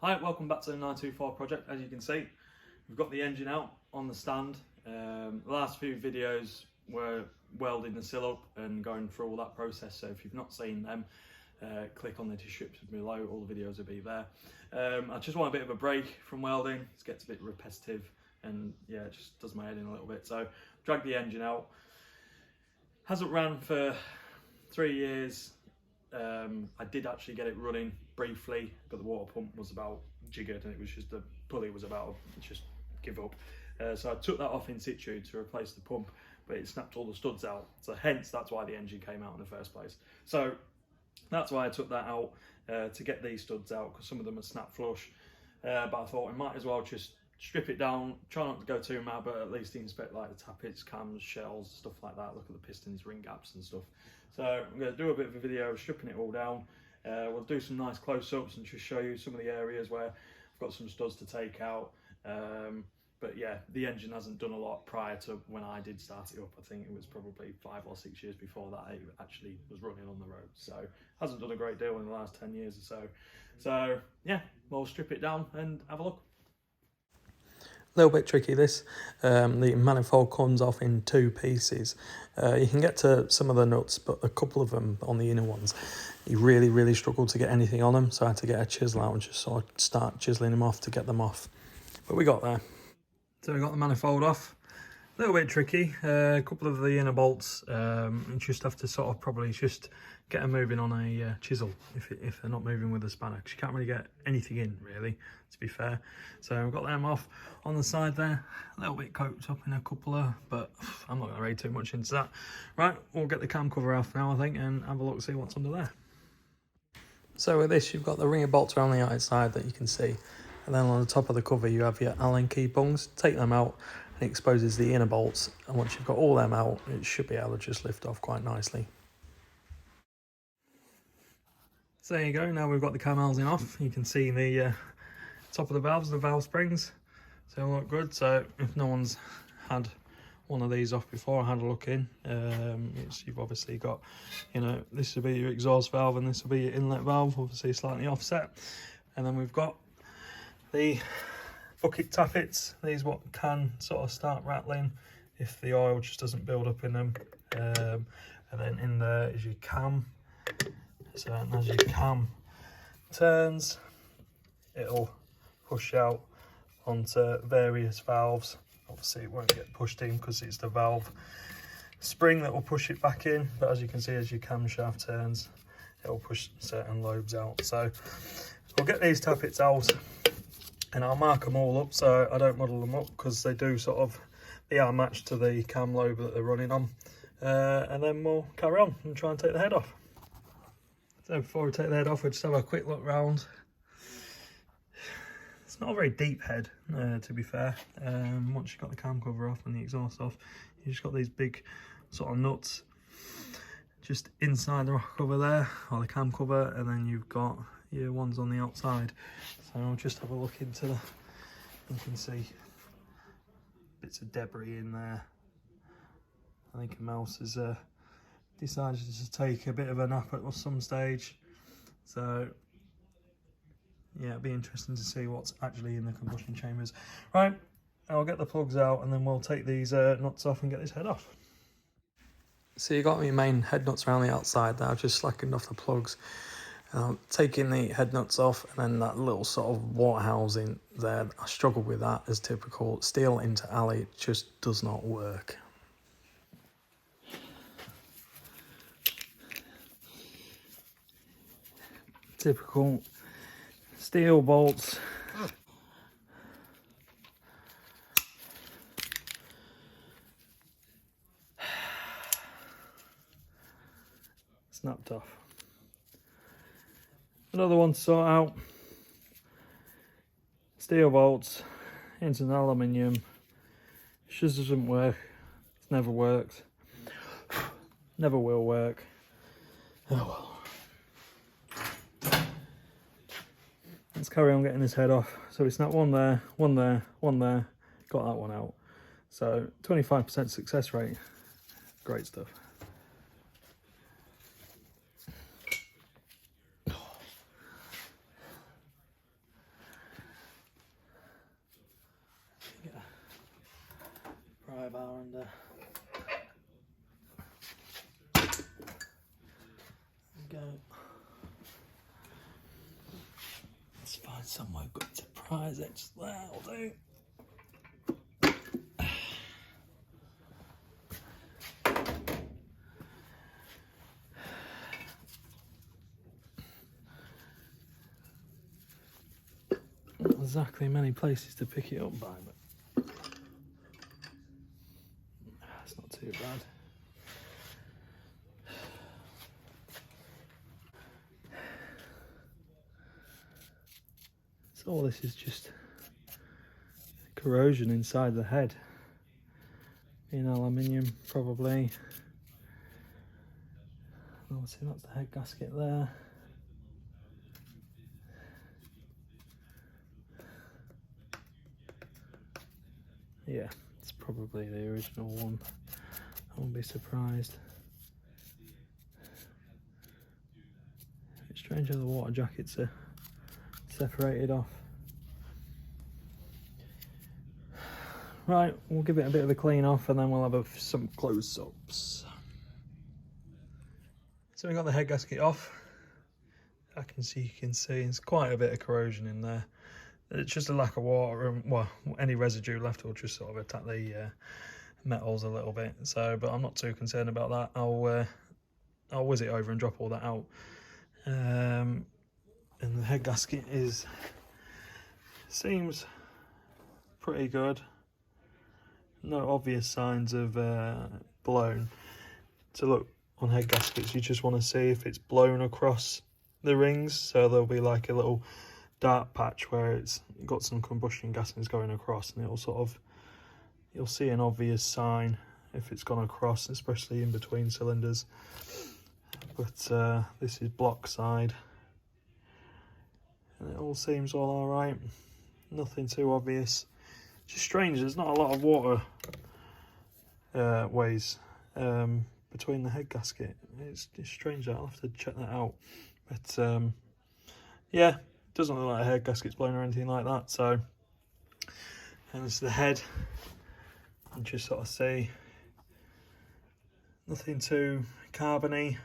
Hi, welcome back to the 924 project. As you can see, we've got the engine out on the stand. The last few videos were welding the sill up and going through all that process, so if you've not seen them, click on the description below, all the videos will be there. I just want a bit of a break from welding. It gets a bit repetitive and yeah, it just does my head in a little bit. So drag the engine out. Hasn't ran for 3 years. I did actually get it running briefly, but the water pump was about jiggered and it was just the pulley was about to just give up. So I took that off in situ to replace the pump, but it snapped all the studs out. So hence that's why the engine came out in the first place. So that's why I took that out, to get these studs out, because some of them are snap flush. But I thought I might as well just strip it down, try not to go too mad, but at least inspect like the tappets, cams, shells, stuff like that. Look at the pistons, ring gaps and stuff. So I'm going to do a bit of a video stripping it all down. We'll do some nice close-ups and just show you some of the areas where I've got some studs to take out. But yeah, the engine hasn't done a lot prior to when I did start it up. I think it was probably 5 or 6 years before that it actually was running on the road. So hasn't done a great deal in the last 10 years or so. So yeah, we'll strip it down and have a look. A little bit tricky this. The manifold comes off in 2 pieces. You can get to some of the nuts, but a couple of them on the inner ones, you really struggle to get anything on them. So I had to get a chisel out and just sort of start chiseling them off to get them off. But we got there. So we got the manifold off. A little bit tricky. A couple of the inner bolts, you just have to sort of probably just get them moving on a chisel if they're not moving with a spanner, because you can't really get anything in, really, to be fair. So we've got them off. On the side there, a little bit coked up in a coupler, but I'm not going to read too much into that. Right, we'll get the cam cover off now, I think, and have a look, see what's under there. So with this, you've got the ringer bolts around the outside that you can see, and then on the top of the cover you have your Allen key bungs. Take them out, and it exposes the inner bolts, and once you've got all them out, it should be able to just lift off quite nicely. So there you go, now we've got the cam housing off. You can see the top of the valve springs, so they look good. So if no one's had one of these off before, I had a look in. You've obviously got, you know, this will be your exhaust valve and this will be your inlet valve, obviously slightly offset. And then we've got the bucket tappets. These what can sort of start rattling if the oil just doesn't build up in them. And then in there is your cam. So as your cam turns, it'll push out onto various valves. Obviously it won't get pushed in because it's the valve spring that will push it back in, but as you can see, as your camshaft turns, it'll push certain lobes out. So we'll get these tappets out and I'll mark them all up so I don't muddle them up, because they are matched to the cam lobe that they're running on. And then we'll carry on and try and take the head off. So before we take the head off, we'll just have a quick look round. It's not a very deep head, to be fair. Once you've got the cam cover off and the exhaust off, you've just got these big sort of nuts just inside the rock cover there, or the cam cover, and then you've got your ones on the outside. So I'll just have a look into the, you can see bits of debris in there. I think a mouse has decided to take a bit of a nap at some stage. So yeah, it'll be interesting to see what's actually in the combustion chambers. Right, I'll get the plugs out and then we'll take these nuts off and get this head off. So you got your main head nuts around the outside there. I've just slackened off the plugs. Taking the head nuts off, and then that little sort of water housing there, I struggle with that as typical. Steel into alley just does not work. Typical steel bolts. Snapped off. Another one to sort out. Steel bolts into an aluminium. It just doesn't work. It's never worked. Never will work. Oh well. Let's carry on getting this head off. So we snapped one there, one there, one there. Got that one out. So 25% success rate. Great stuff. drive our under. Go. Let's find somewhere good to prise it. Just that'll do. Not exactly many places to pick it up by, but it's not too bad. So all this is just corrosion inside the head. In aluminium, probably. Obviously, that's the head gasket there. Yeah, it's probably the original one. I won't be surprised. It's strange how the water jackets are separated off. Right, we'll give it a bit of a clean off and then we'll have some close-ups. So we got the head gasket off. You can see it's quite a bit of corrosion in there. It's just a lack of water, and well, any residue left will just sort of attack the metals a little bit. So, but I'm not too concerned about that. I'll whiz it over and drop all that out. And the head gasket seems pretty good. No obvious signs of blown. To look on head gaskets, you just want to see if it's blown across the rings. So there'll be like a little dark patch where it's got some combustion gases going across, and it'll sort of, you'll see an obvious sign if it's gone across, especially in between cylinders. But this is block side, and it all seems all alright. Nothing too obvious. Just strange, there's not a lot of water ways between the head gasket. It's strange, I'll have to check that out. But yeah, doesn't look like a head gasket's blown or anything like that. So, and it's the head. You just sort of see nothing too carbony,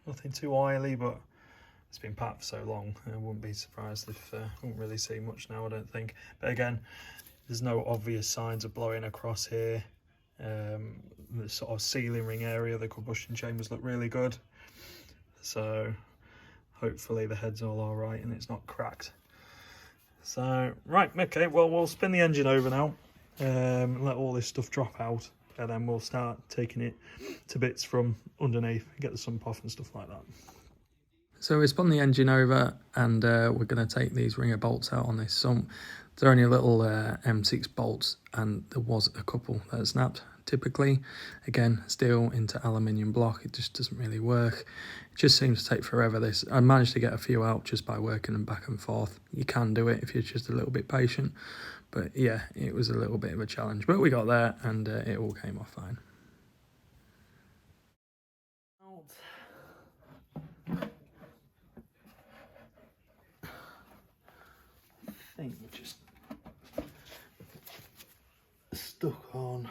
nothing too oily, but it's been packed for so long, I wouldn't be surprised if wouldn't really see much now, I don't think. But again, there's no obvious signs of blowing across here. The sort of sealing ring area, the combustion chambers look really good. So hopefully the head's all alright and it's not cracked. So, right, okay, well, we'll spin the engine over now, let all this stuff drop out, and then we'll start taking it to bits from underneath, get the sump off and stuff like that. So we spun the engine over, and we're going to take these ringer bolts out on this sump. They're only little M6 bolts, and there was a couple that snapped. Typically, again, steel into aluminium block, it just doesn't really work. It just seems to take forever. This, I managed to get a few out just by working them back and forth. You can do it if you're just a little bit patient, but yeah, it was a little bit of a challenge, but we got there, and it all came off fine. I think we're just stuck on.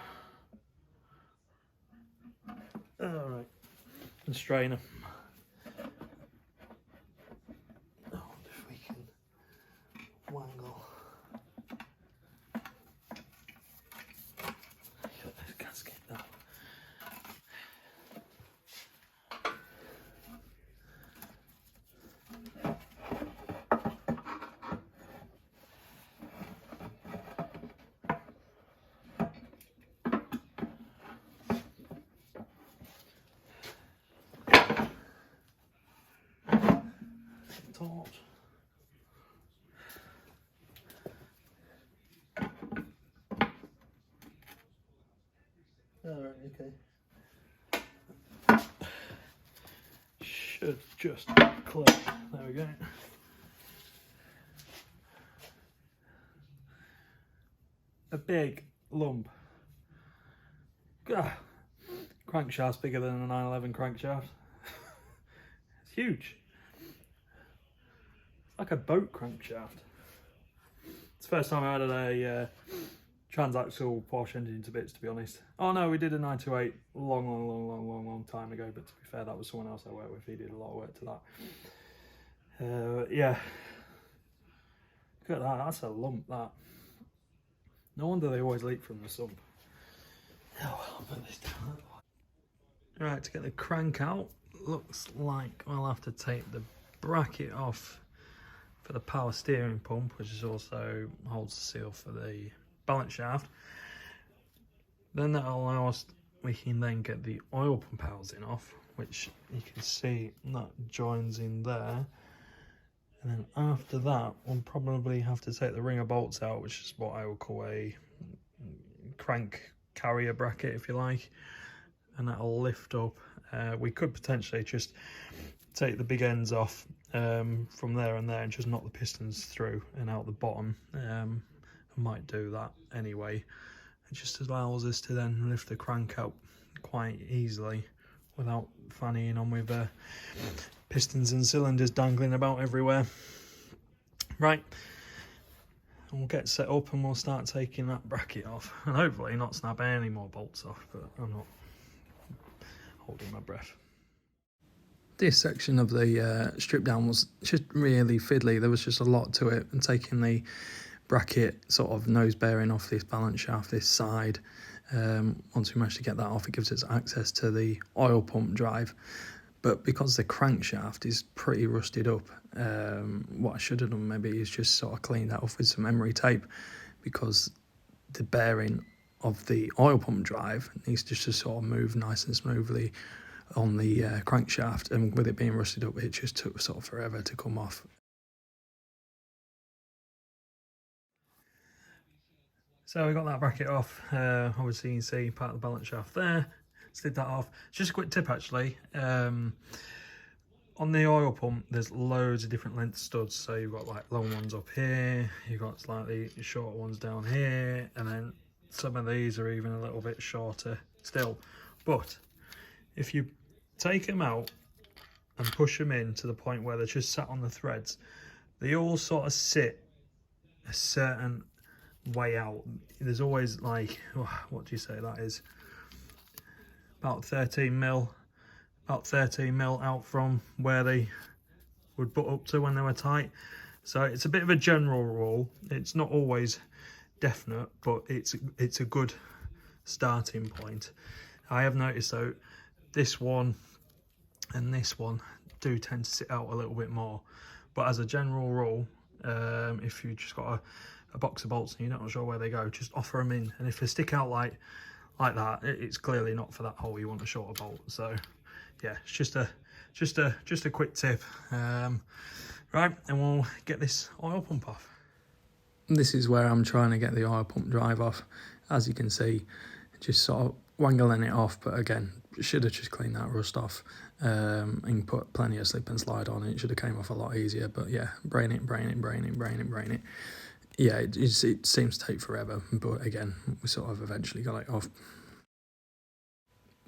Alright, and strainer. I wonder if we can wangle. Got this gasket now. Torch. Alright, okay. Should just click. There we go. A big lump. Ah, crankshaft's bigger than a 911 crankshaft. It's huge. Like a boat crankshaft. It's the first time I had transaxle Porsche engine to bits, to be honest. Oh no, we did a 928 long time ago, but to be fair, that was someone else I worked with. He did a lot of work to that. Yeah. Look at that, that's a lump, that. No wonder they always leak from the sump. Oh, well, I'll put this down. Right, to get the crank out, looks like I'll have to take the bracket off for the power steering pump, which is also holds the seal for the balance shaft. Then that'll allow us, we can then get the oil pump housing off, which you can see that joins in there. And then after that, we'll probably have to take the ring of bolts out, which is what I would call a crank carrier bracket, if you like. And that'll lift up. We could potentially just take the big ends off from there and there and just knock the pistons through and out the bottom. I might do that anyway. It just allows us to then lift the crank out quite easily without fannying on with pistons and cylinders dangling about everywhere. Right, we'll get set up and we'll start taking that bracket off, and hopefully not snap any more bolts off, but I'm not holding my breath. This section of the strip down was just really fiddly. There was just a lot to it, and taking the bracket sort of nose bearing off this balance shaft, this side, once we manage to get that off, it gives us access to the oil pump drive. But because the crankshaft is pretty rusted up, what I should have done maybe is just sort of clean that off with some emery tape, because the bearing of the oil pump drive needs just to sort of move nice and smoothly on the crankshaft, and with it being rusted up, it just took sort of forever to come off. So we got that bracket off. Obviously you can see part of the balance shaft there. Slid that off. Just a quick tip actually. On the oil pump, there's loads of different length studs. So you've got like long ones up here, you've got slightly short ones down here, and then some of these are even a little bit shorter still. But if you take them out and push them in to the point where they're just sat on the threads, they all sort of sit a certain way out. There's always like, what do you say that is? About 13 mil out from where they would butt up to when they were tight. So it's a bit of a general rule. It's not always definite, but it's a good starting point. I have noticed though, this one and this one do tend to sit out a little bit more. But as a general rule, if you just got a box of bolts and you're not sure where they go, just offer them in. And if they stick out like that, it's clearly not for that hole. You want a shorter bolt. So yeah, it's just a quick tip. Right, and we'll get this oil pump off. This is where I'm trying to get the oil pump drive off. As you can see, just sort of wangling it off, but again, should have just cleaned that rust off and put plenty of slip and slide on it. It should have came off a lot easier, but yeah, brain it. Yeah, it seems to take forever, but again, we sort of eventually got it off.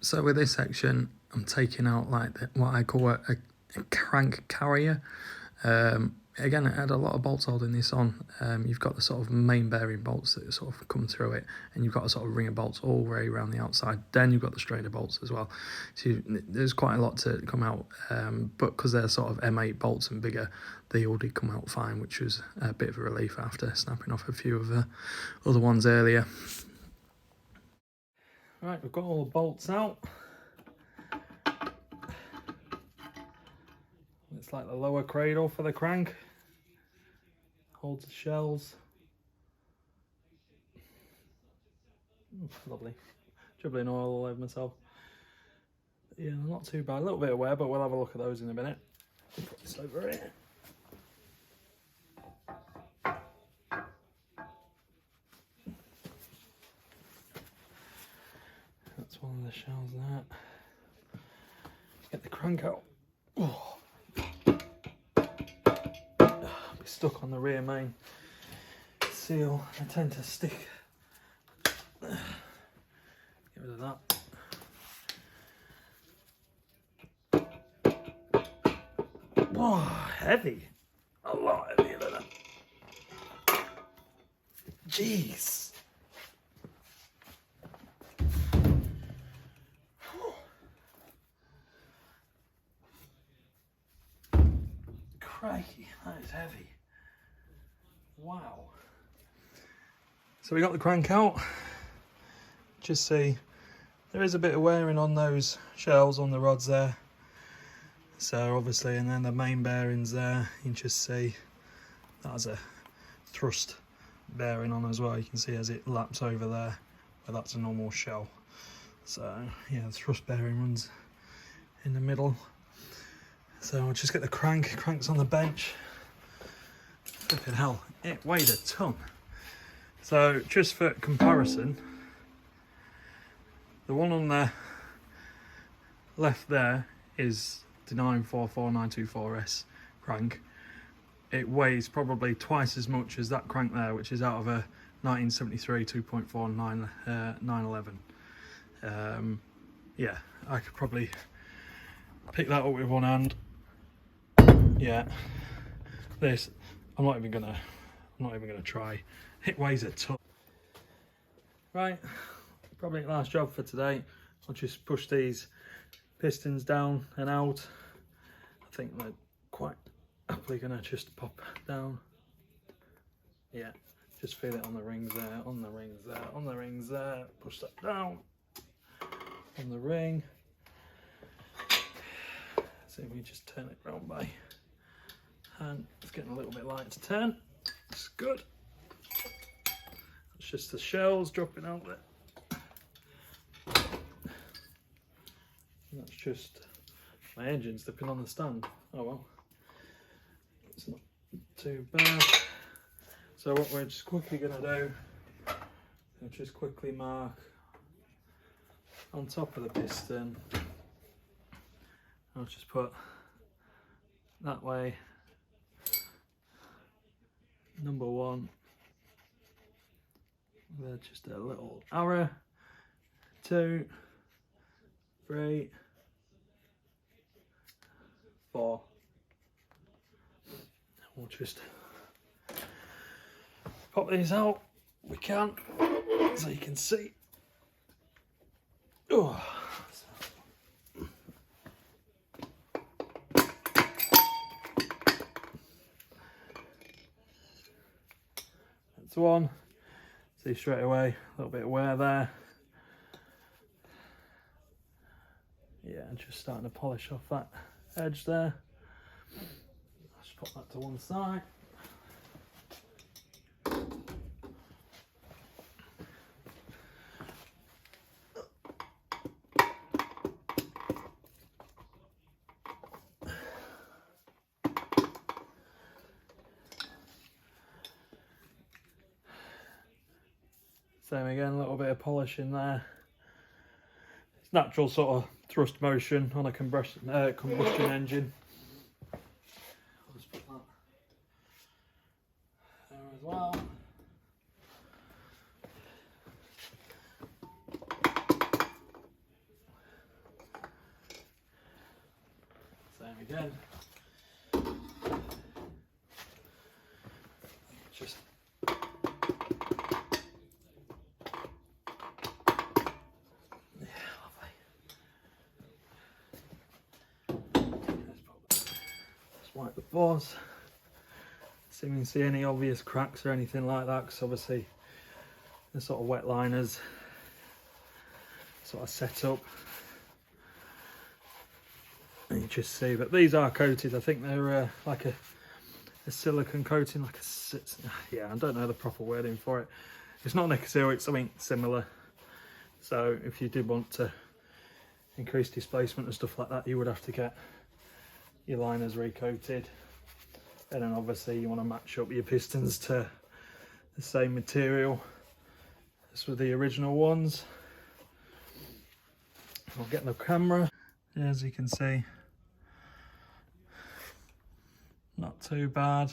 So with this section, I'm taking out like what I call a crank carrier. Again, it had a lot of bolts holding this on. You've got the sort of main bearing bolts that sort of come through it, and you've got a sort of ring of bolts all the way around the outside. Then you've got the strainer bolts as well. So there's quite a lot to come out, but because they're sort of M8 bolts and bigger, they all did come out fine, which was a bit of a relief after snapping off a few of the other ones earlier. Right, we've got all the bolts out. It's like the lower cradle for the crank. Holds the shells. Lovely. Dribbling oil all over myself. Yeah, not too bad. A little bit of wear, but we'll have a look at those in a minute. Put this over here. That's one of the shells there. Get the crank out. Oh. Be stuck on the rear main seal. I tend to stick. Get rid of that. Oh, heavy. A lot heavier than that. Jeez. Wow. So we got the crank out. Just see there is a bit of wearing on those shells on the rods there. So obviously, and then the main bearings there, you can just see that has a thrust bearing on as well. You can see as it laps over there, where that's a normal shell. So yeah, the thrust bearing runs in the middle. So I'll just get the crank's on the bench. Flipping hell, it weighed a ton. So just for comparison, the one on the left there is the 944924S crank. It weighs probably twice as much as that crank there, which is out of a 1973 2.4 911. Yeah, I could probably pick that up with one hand. Yeah, this I'm not even gonna try. It weighs a ton. Right, probably last job for today. I'll just push these pistons down and out. I think they're quite happily gonna just pop down. Yeah, just feel it on the rings there, on the rings there, on the rings there. Push that down on the ring. So we just turn it round by hand. It's getting a little bit light to turn. It's good. It's just the shells dropping out there. And that's just my engine slipping on the stand. Oh well, it's not too bad. So what we're just quickly going to do, we'll just quickly mark on top of the piston. I'll just put that way, number 1, with just a little arrow, 2, 3, 4. We'll just pop these out, we can, so you can see. Oh. That's one. See straight away, a little bit of wear there. Yeah, just starting to polish off that edge there. Let's put that to one side. Same again, a little bit of polish in there. It's natural sort of thrust motion on a combustion engine. I'll just put that there as well. Same again. Just wipe the force. See if you can see any obvious cracks or anything like that, because obviously the sort of wet liners sort of set up. And you just see, but these are coated. I think they're like a silicone coating, like a, yeah, I don't know the proper wording for it. It's not Nicosil, it's something similar. So if you did want to increase displacement and stuff like that, you would have to get your liners recoated, and then obviously you want to match up your pistons to the same material as with the original ones. I'll get the camera. Yeah, as you can see, not too bad.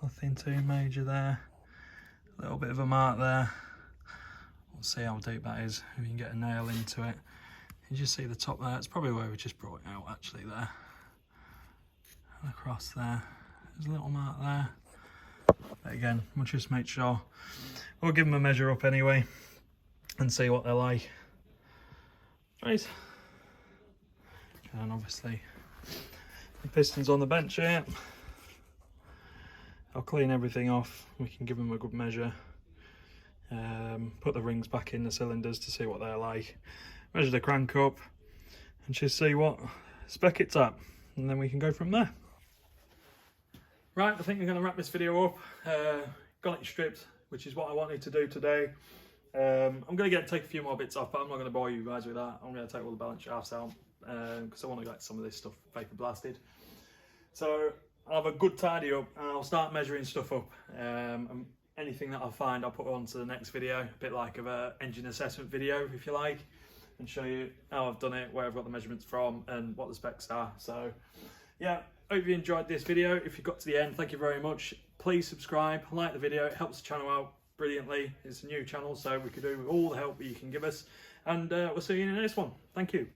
Nothing too major there. A little bit of a mark there. We'll see how deep that is if you can get a nail into it. You just see the top there. It's probably where we just brought it out, actually, there. And across there. There's a little mark there. But again, we'll just make sure. We'll give them a measure up anyway and see what they're like. Right. And obviously, The pistons on the bench here. I'll clean everything off, we can give them a good measure. Put the rings back in the cylinders to see what they're like. Measure the crank up and just see what spec it's at, and then we can go from there. Right, I think we're going to wrap this video up. Got it stripped, which is what I wanted to do today. I'm going to take a few more bits off, but I'm not going to bore you guys with that. I'm going to take all the balance shafts out because I want to get some of this stuff vapor blasted. So I'll have a good tidy up and I'll start measuring stuff up. And anything that I find I'll put on to the next video, a bit like of an engine assessment video if you like, and show you how I've done it, where I've got the measurements from and what the specs are. So yeah, hope you enjoyed this video. If you got to the end, thank you very much. Please subscribe, like the video, it helps the channel out brilliantly. It's a new channel, so we could do with all the help that you can give us, and we'll see you in the next one. Thank you.